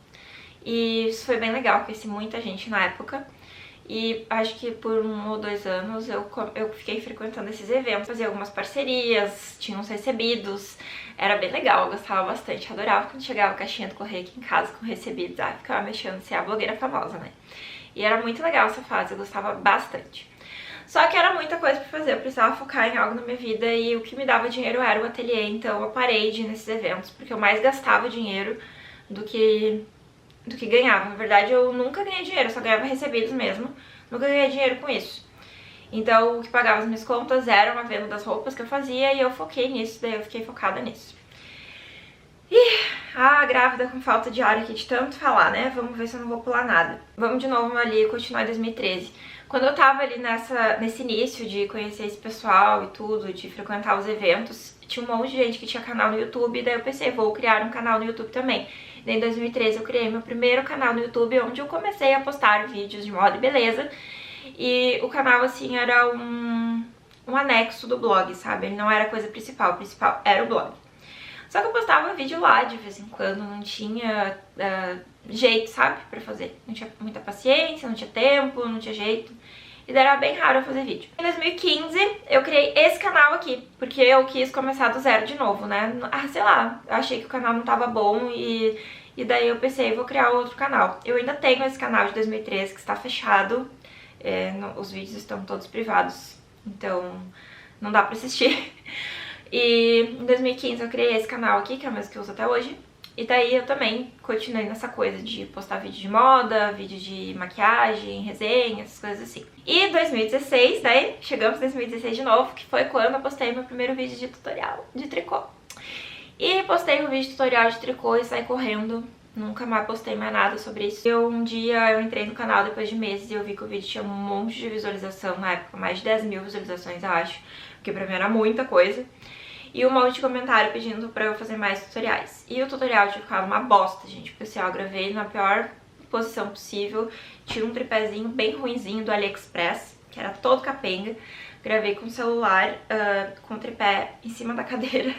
E isso foi bem legal, conheci muita gente na época. E acho que por 1 ou 2 anos eu fiquei frequentando esses eventos, fazia algumas parcerias, tinha uns recebidos. Era bem legal, eu gostava bastante, adorava quando chegava a caixinha do correio aqui em casa com recebidos. Ficava mexendo, ser a blogueira famosa, né? E era muito legal essa fase, eu gostava bastante. Só que era muita coisa pra fazer, eu precisava focar em algo na minha vida e o que me dava dinheiro era o ateliê. Então eu parei de ir nesses eventos, porque eu mais gastava dinheiro do que ganhava. Na verdade, eu nunca ganhei dinheiro, eu só ganhava recebidos mesmo. Nunca ganhei dinheiro com isso. Então, o que pagava as minhas contas era uma venda das roupas que eu fazia e eu foquei nisso, daí eu fiquei focada nisso. Grávida com falta de ar aqui de tanto falar, né? Vamos ver se eu não vou pular nada. Vamos de novo ali continuar em 2013. Quando eu tava ali nesse início de conhecer esse pessoal e tudo, de frequentar os eventos, tinha um monte de gente que tinha canal no YouTube, daí eu pensei, vou criar um canal no YouTube também. Daí em 2013 eu criei meu primeiro canal no YouTube, onde eu comecei a postar vídeos de moda e beleza. E o canal, assim, era um anexo do blog, sabe? Ele não era a coisa principal, o principal era o blog. Só que eu postava vídeo lá de vez em quando, não tinha jeito, sabe, pra fazer. Não tinha muita paciência, não tinha tempo, não tinha jeito. E daí era bem raro eu fazer vídeo. Em 2015 eu criei esse canal aqui, porque eu quis começar do zero de novo, né? Sei lá, eu achei que o canal não tava bom e daí eu pensei, vou criar outro canal. Eu ainda tenho esse canal de 2013 que está fechado, os vídeos estão todos privados, então não dá pra assistir. E em 2015 eu criei esse canal aqui, que é o mesmo que eu uso até hoje. E daí eu também continuei nessa coisa de postar vídeo de moda, vídeo de maquiagem, resenha, essas coisas assim. E 2016, daí chegamos em 2016 de novo, que foi quando eu postei meu primeiro vídeo de tutorial de tricô. E postei um vídeo tutorial de tricô e saí correndo. Nunca mais postei mais nada sobre isso. Um dia eu entrei no canal depois de meses e eu vi que o vídeo tinha um monte de visualização, na época mais de 10 mil visualizações, eu acho. Porque pra mim era muita coisa. E um monte de comentário pedindo pra eu fazer mais tutoriais. E o tutorial tinha ficado uma bosta, gente, porque assim, eu gravei na pior posição possível. Tinha um tripézinho bem ruinzinho do AliExpress, que era todo capenga. Gravei com o celular, com o tripé em cima da cadeira,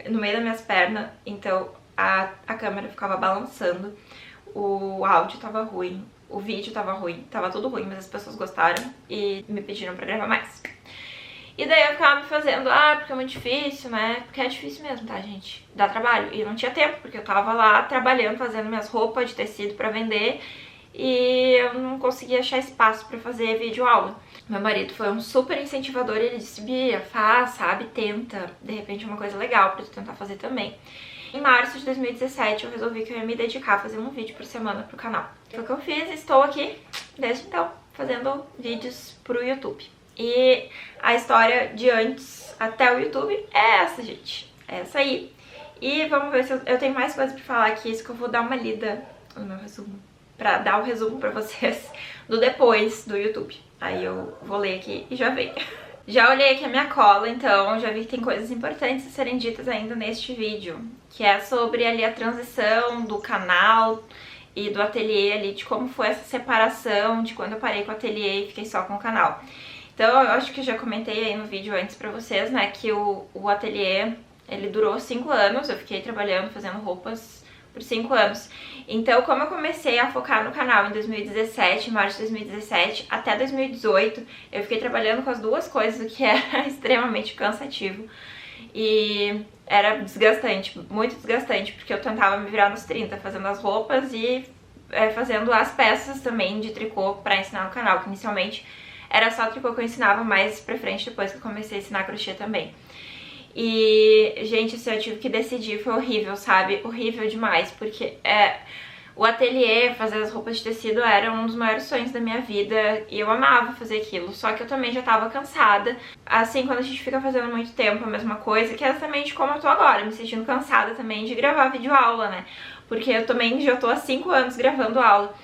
no meio das minhas pernas. Então a câmera ficava balançando, o áudio tava ruim, o vídeo tava ruim, tava tudo ruim, mas as pessoas gostaram e me pediram pra gravar mais. E daí eu ficava me fazendo, porque é muito difícil, né? Porque é difícil mesmo, tá, gente? Dá trabalho. E eu não tinha tempo, porque eu tava lá trabalhando, fazendo minhas roupas de tecido pra vender. E eu não conseguia achar espaço pra fazer vídeo-aula. Meu marido foi um super incentivador, ele disse, Bia, faz, sabe? Tenta. De repente é uma coisa legal pra tu tentar fazer também. em março de 2017 eu resolvi que eu ia me dedicar a fazer um vídeo por semana pro canal. Foi o que eu fiz e estou aqui desde então, fazendo vídeos pro YouTube. E a história de antes até o YouTube é essa, gente. É essa aí. E vamos ver se eu tenho mais coisas pra falar aqui, isso que eu vou dar uma lida no meu resumo. Pra dar o resumo pra vocês do depois do YouTube. Aí eu vou ler aqui e já venho. Já olhei aqui a minha cola, então já vi que tem coisas importantes a serem ditas ainda neste vídeo. Que é sobre ali a transição do canal e do ateliê ali, de como foi essa separação, de quando eu parei com o ateliê e fiquei só com o canal. Então eu acho que eu já comentei aí no vídeo antes pra vocês, né, que o ateliê, ele durou 5 anos, eu fiquei trabalhando, fazendo roupas por 5 anos. Então, como eu comecei a focar no canal em 2017, março de 2017, até 2018, eu fiquei trabalhando com as duas coisas, o que era extremamente cansativo. E era desgastante, muito desgastante, porque eu tentava me virar nos 30, fazendo as roupas e fazendo as peças também de tricô pra ensinar no canal, que inicialmente era só tricô que eu ensinava, mais pra frente depois que eu comecei a ensinar crochê também. E, gente, assim, eu tive que decidir, foi horrível, sabe? Horrível demais, porque o ateliê, fazer as roupas de tecido era um dos maiores sonhos da minha vida e eu amava fazer aquilo, só que eu também já tava cansada. Assim, quando a gente fica fazendo muito tempo a mesma coisa, que é exatamente como eu tô agora, me sentindo cansada também de gravar videoaula, né? Porque eu também já tô há 5 anos gravando aula.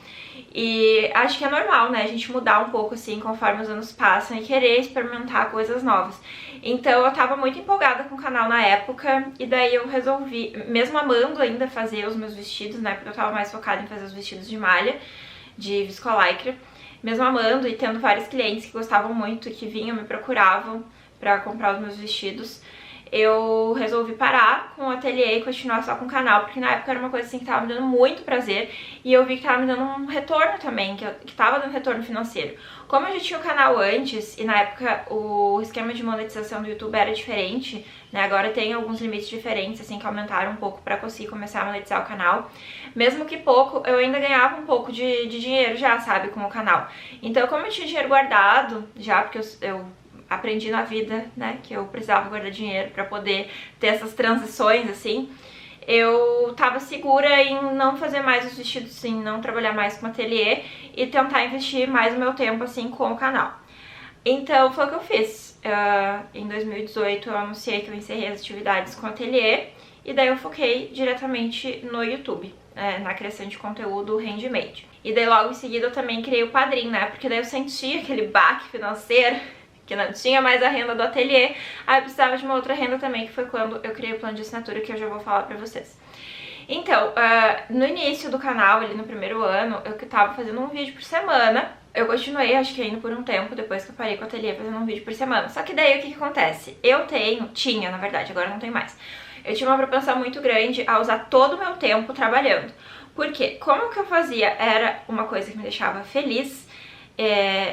E acho que é normal, né, a gente mudar um pouco assim conforme os anos passam e querer experimentar coisas novas. Então eu tava muito empolgada com o canal na época e daí eu resolvi, mesmo amando ainda fazer os meus vestidos, né, porque eu tava mais focada em fazer os vestidos de malha, de viscolaicra, mesmo amando e tendo vários clientes que gostavam muito, que vinham, me procuravam pra comprar os meus vestidos, eu resolvi parar com o ateliê e continuar só com o canal, porque na época era uma coisa assim que tava me dando muito prazer e eu vi que tava me dando um retorno também, que tava dando retorno financeiro. Como eu já tinha o canal antes e na época o esquema de monetização do YouTube era diferente, né, agora tem alguns limites diferentes, assim, que aumentaram um pouco pra conseguir começar a monetizar o canal. Mesmo que pouco, eu ainda ganhava um pouco de dinheiro já, sabe, com o canal. Então, como eu tinha dinheiro guardado já, porque eu aprendi na vida, né, que eu precisava guardar dinheiro pra poder ter essas transições, assim, eu tava segura em não fazer mais os vestidos, assim, não trabalhar mais com ateliê e tentar investir mais o meu tempo, assim, com o canal. Então, foi o que eu fiz. Em 2018, eu anunciei que eu encerrei as atividades com o ateliê e daí eu foquei diretamente no YouTube, na criação de conteúdo handmade. E daí, logo em seguida, eu também criei o Padrim, né, porque daí eu senti aquele baque financeiro, que não tinha mais a renda do ateliê, aí eu precisava de uma outra renda também, que foi quando eu criei o plano de assinatura, que eu já vou falar pra vocês. Então, no início do canal, ali no primeiro ano, eu que tava fazendo um vídeo por semana. Eu continuei, acho que ainda por um tempo, depois que eu parei com o ateliê, fazendo um vídeo por semana. Só que daí, o que acontece? Tinha, na verdade, agora não tem mais. Eu tinha uma propensão muito grande a usar todo o meu tempo trabalhando. Porque, como que eu fazia? Era uma coisa que me deixava feliz.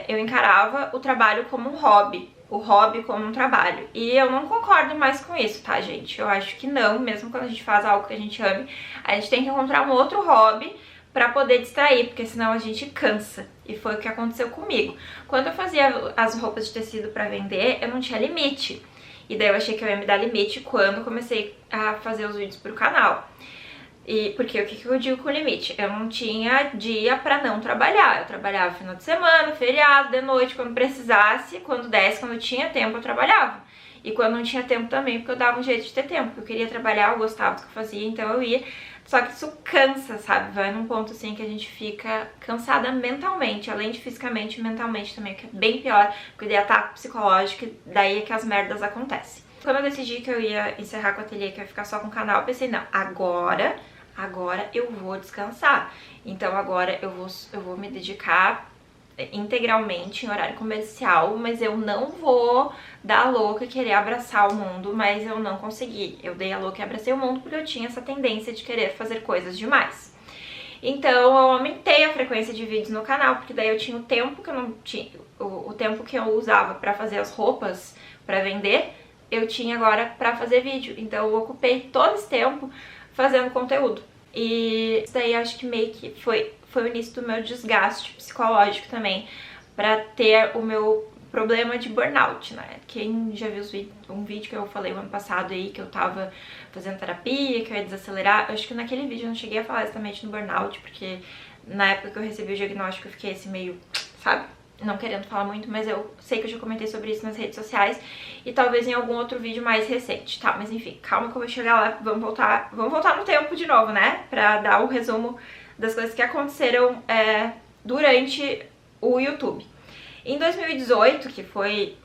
Eu encarava o trabalho como um hobby, o hobby como um trabalho. E eu não concordo mais com isso, tá, gente? Eu acho que não, mesmo quando a gente faz algo que a gente ame, a gente tem que encontrar um outro hobby pra poder distrair, porque senão a gente cansa. E foi o que aconteceu comigo. Quando eu fazia as roupas de tecido pra vender, eu não tinha limite. E daí eu achei que eu ia me dar limite quando comecei a fazer os vídeos pro canal. Porque o que eu digo com limite? Eu não tinha dia pra não trabalhar. Eu trabalhava final de semana, feriado, de noite, quando precisasse, quando desse, quando tinha tempo eu trabalhava. E quando não tinha tempo também, porque eu dava um jeito de ter tempo. Porque eu queria trabalhar, eu gostava do que eu fazia, então eu ia. Só que isso cansa, sabe? Vai num ponto assim que a gente fica cansada mentalmente, além de fisicamente, mentalmente também, que é bem pior, porque daí é ataque psicológico, e daí é que as merdas acontecem. Quando eu decidi que eu ia encerrar com o ateliê, que eu ia ficar só com o canal, eu pensei, não, agora eu vou descansar. Então agora eu vou me dedicar integralmente em horário comercial, mas eu não vou dar a louca e querer abraçar o mundo, mas eu não consegui. Eu dei a louca e abracei o mundo porque eu tinha essa tendência de querer fazer coisas demais. Então eu aumentei a frequência de vídeos no canal, porque daí eu tinha o tempo que eu não tinha, o tempo que eu usava pra fazer as roupas pra vender, eu tinha agora pra fazer vídeo. Então eu ocupei todo esse tempo fazendo conteúdo. E isso daí acho que meio que foi o início do meu desgaste psicológico também, pra ter o meu problema de burnout, né? Quem já viu um vídeo que eu falei no ano passado aí, que eu tava fazendo terapia, que eu ia desacelerar, acho que naquele vídeo eu não cheguei a falar exatamente no burnout, porque na época que eu recebi o diagnóstico eu fiquei assim meio, sabe? Não querendo falar muito, mas eu sei que eu já comentei sobre isso nas redes sociais e talvez em algum outro vídeo mais recente, tá? Mas enfim, calma que eu vou chegar lá, vamos voltar no tempo de novo, né? Pra dar o resumo das coisas que aconteceram durante o YouTube. Em 2018, que foi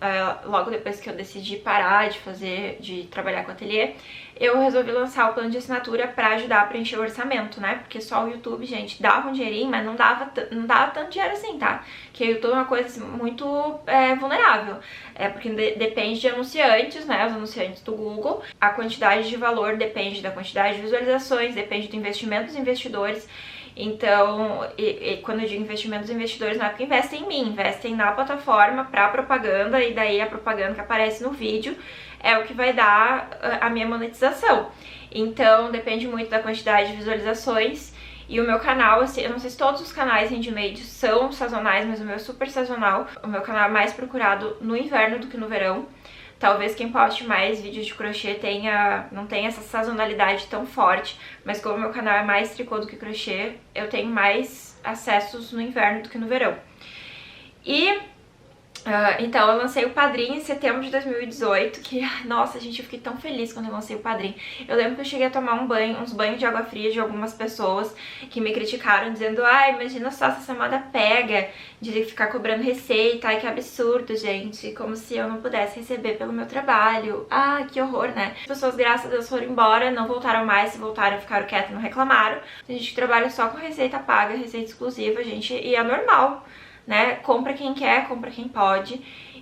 logo depois que eu decidi parar de trabalhar com ateliê, eu resolvi lançar o plano de assinatura pra ajudar a preencher o orçamento, né? Porque só o YouTube, gente, dava um dinheirinho, mas não dava tanto dinheiro assim, tá? Porque o YouTube é uma coisa assim, muito vulnerável. Porque depende de anunciantes, né? Os anunciantes do Google. A quantidade de valor depende da quantidade de visualizações, depende do investimento dos investidores. Então, quando eu digo investimento, os investidores não é porque investem em mim, investem na plataforma para propaganda, e daí a propaganda que aparece no vídeo é o que vai dar a minha monetização. Então, depende muito da quantidade de visualizações. E o meu canal, assim, eu não sei se todos os canais handmade são sazonais, mas o meu é super sazonal. O meu canal é mais procurado no inverno do que no verão. Talvez quem poste mais vídeos de crochê não tenha essa sazonalidade tão forte, mas como o meu canal é mais tricô do que crochê, eu tenho mais acessos no inverno do que no verão. Então eu lancei o Padrim em setembro de 2018, que, nossa, gente, eu fiquei tão feliz quando eu lancei o Padrim. Eu lembro que eu cheguei a tomar uns banhos de água fria de algumas pessoas que me criticaram, dizendo, imagina só se essa moda pega, de ficar cobrando receita, ai, que absurdo, gente, como se eu não pudesse receber pelo meu trabalho. Que horror, né? As pessoas, graças a Deus, foram embora, não voltaram mais, se voltaram, ficaram quietas, não reclamaram. Tem gente que trabalha só com receita paga, receita exclusiva, gente, e é normal, né? Compra quem quer, compra quem pode.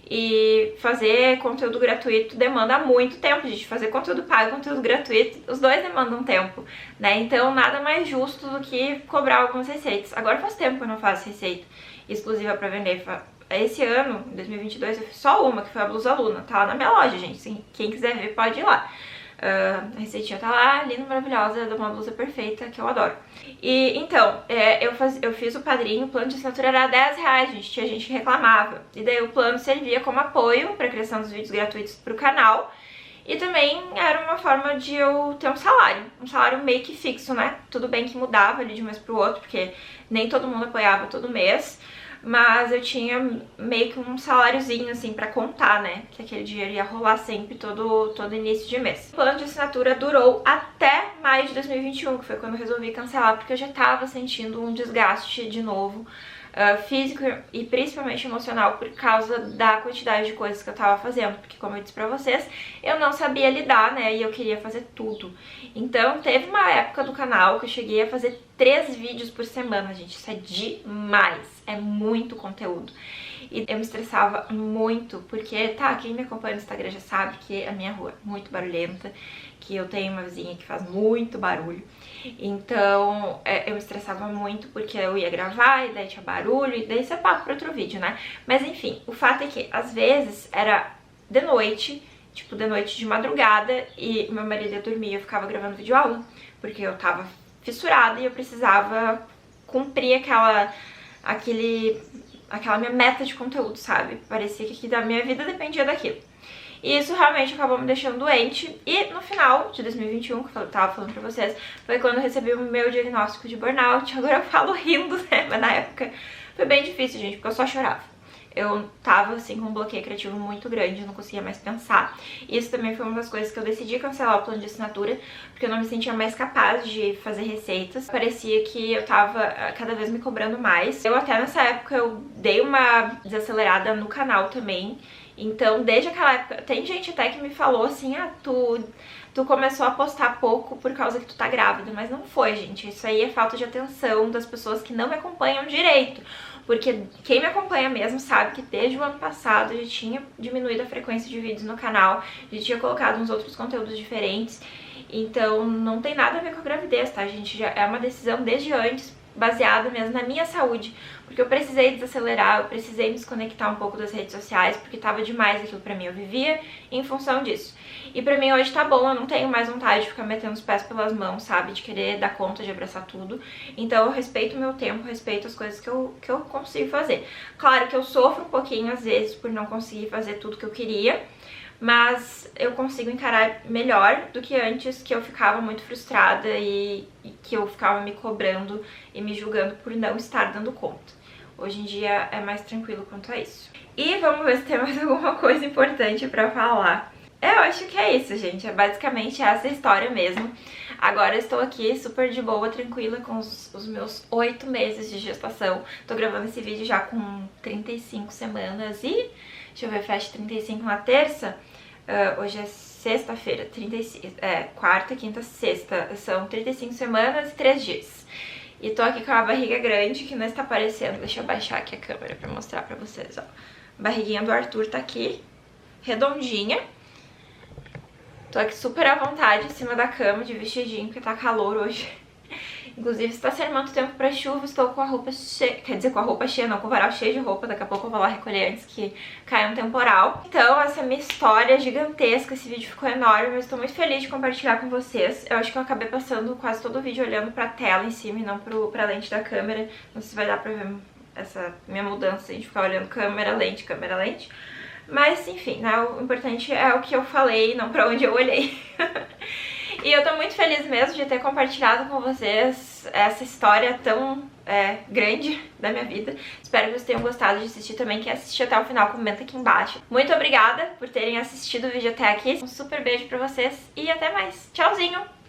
E fazer conteúdo gratuito demanda muito tempo, gente. Fazer conteúdo pago e conteúdo gratuito, os dois demandam tempo, né? Então nada mais justo do que cobrar algumas receitas. Agora faz tempo que eu não faço receita exclusiva pra vender. Esse ano, em 2022, eu fiz só uma, que foi a blusa Luna. Tá lá na minha loja, gente. Quem quiser ver pode ir lá. A receitinha tá lá, linda, maravilhosa, de uma blusa perfeita, que eu adoro. E então, eu fiz o Padrim, o plano de assinatura era R$10, gente, tinha gente que reclamava. E daí o plano servia como apoio pra criação dos vídeos gratuitos pro canal. E também era uma forma de eu ter um salário meio que fixo, né? Tudo bem que mudava ali de um mês pro outro, porque nem todo mundo apoiava todo mês. Mas eu tinha meio que um saláriozinho, assim, pra contar, né? Que aquele dinheiro ia rolar sempre, todo início de mês. O plano de assinatura durou até maio de 2021, que foi quando eu resolvi cancelar, porque eu já tava sentindo um desgaste de novo, físico e principalmente emocional, por causa da quantidade de coisas que eu tava fazendo. Porque, como eu disse pra vocês, eu não sabia lidar, né? E eu queria fazer tudo. Então, teve uma época do canal que eu cheguei a fazer 3 vídeos por semana, gente. Isso é demais. É muito conteúdo. E eu me estressava muito, porque, quem me acompanha no Instagram já sabe que a minha rua é muito barulhenta, que eu tenho uma vizinha que faz muito barulho. Então, eu me estressava muito porque eu ia gravar e daí tinha barulho, e daí isso é papo pra outro vídeo, né? Mas enfim, o fato é que, às vezes, era de noite, tipo, de noite de madrugada, e meu marido ia dormir e eu ficava gravando videoaula, porque eu tava fissurada e eu precisava cumprir aquela minha meta de conteúdo, sabe? Parecia que da minha vida dependia daquilo. E isso realmente acabou me deixando doente. E no final de 2021, que eu tava falando pra vocês, foi quando eu recebi o meu diagnóstico de burnout. Agora eu falo rindo, né? Mas na época foi bem difícil, gente, porque eu só chorava. Eu tava, assim, com um bloqueio criativo muito grande, eu não conseguia mais pensar. E isso também foi uma das coisas que eu decidi cancelar o plano de assinatura, porque eu não me sentia mais capaz de fazer receitas. Parecia que eu tava cada vez me cobrando mais. Eu até nessa época eu dei uma desacelerada no canal também. Então, desde aquela época, tem gente até que me falou assim, tu começou a postar pouco por causa que tu tá grávida, mas não foi, gente. Isso aí é falta de atenção das pessoas que não me acompanham direito. Porque quem me acompanha mesmo sabe que desde o ano passado eu já tinha diminuído a frequência de vídeos no canal, já tinha colocado uns outros conteúdos diferentes. Então não tem nada a ver com a gravidez, tá, gente? Já é uma decisão desde antes, baseada mesmo na minha saúde, porque eu precisei desacelerar, eu precisei me desconectar um pouco das redes sociais, porque tava demais aquilo pra mim, eu vivia em função disso. E pra mim hoje tá bom, eu não tenho mais vontade de ficar metendo os pés pelas mãos, sabe, de querer dar conta de abraçar tudo. Então eu respeito o meu tempo, respeito as coisas que eu consigo fazer. Claro que eu sofro um pouquinho às vezes por não conseguir fazer tudo que eu queria, mas eu consigo encarar melhor do que antes, que eu ficava muito frustrada e que eu ficava me cobrando e me julgando por não estar dando conta. Hoje em dia é mais tranquilo quanto a isso. E vamos ver se tem mais alguma coisa importante pra falar. Eu acho que é isso, gente. É basicamente essa história mesmo. Agora eu estou aqui super de boa, tranquila com os meus 8 meses de gestação. Tô gravando esse vídeo já com 35 semanas e... deixa eu ver, fecha 35 na terça. Hoje é sexta-feira, quarta, quinta, sexta. São 35 semanas e 3 dias. E tô aqui com uma barriga grande que não está aparecendo. Deixa eu baixar aqui a câmera pra mostrar pra vocês, ó. A barriguinha do Arthur tá aqui, redondinha. Tô aqui super à vontade em cima da cama de vestidinho, porque tá calor hoje. Inclusive, está sendo muito tempo pra chuva, estou com a roupa cheia, quer dizer, com a roupa cheia, não, com o varal cheio de roupa, daqui a pouco eu vou lá recolher antes que caia um temporal. Então, essa é a minha história gigantesca, esse vídeo ficou enorme, mas estou muito feliz de compartilhar com vocês. Eu acho que eu acabei passando quase todo o vídeo olhando pra tela em cima e não pra lente da câmera. Não sei se vai dar pra ver essa minha mudança de ficar olhando câmera, lente, câmera, lente. Mas, enfim, né, o importante é o que eu falei, não pra onde eu olhei. E eu tô muito feliz mesmo de ter compartilhado com vocês essa história tão grande da minha vida. Espero que vocês tenham gostado de assistir também. Quem assistiu até o final, comenta aqui embaixo. Muito obrigada por terem assistido o vídeo até aqui. Um super beijo pra vocês e até mais. Tchauzinho!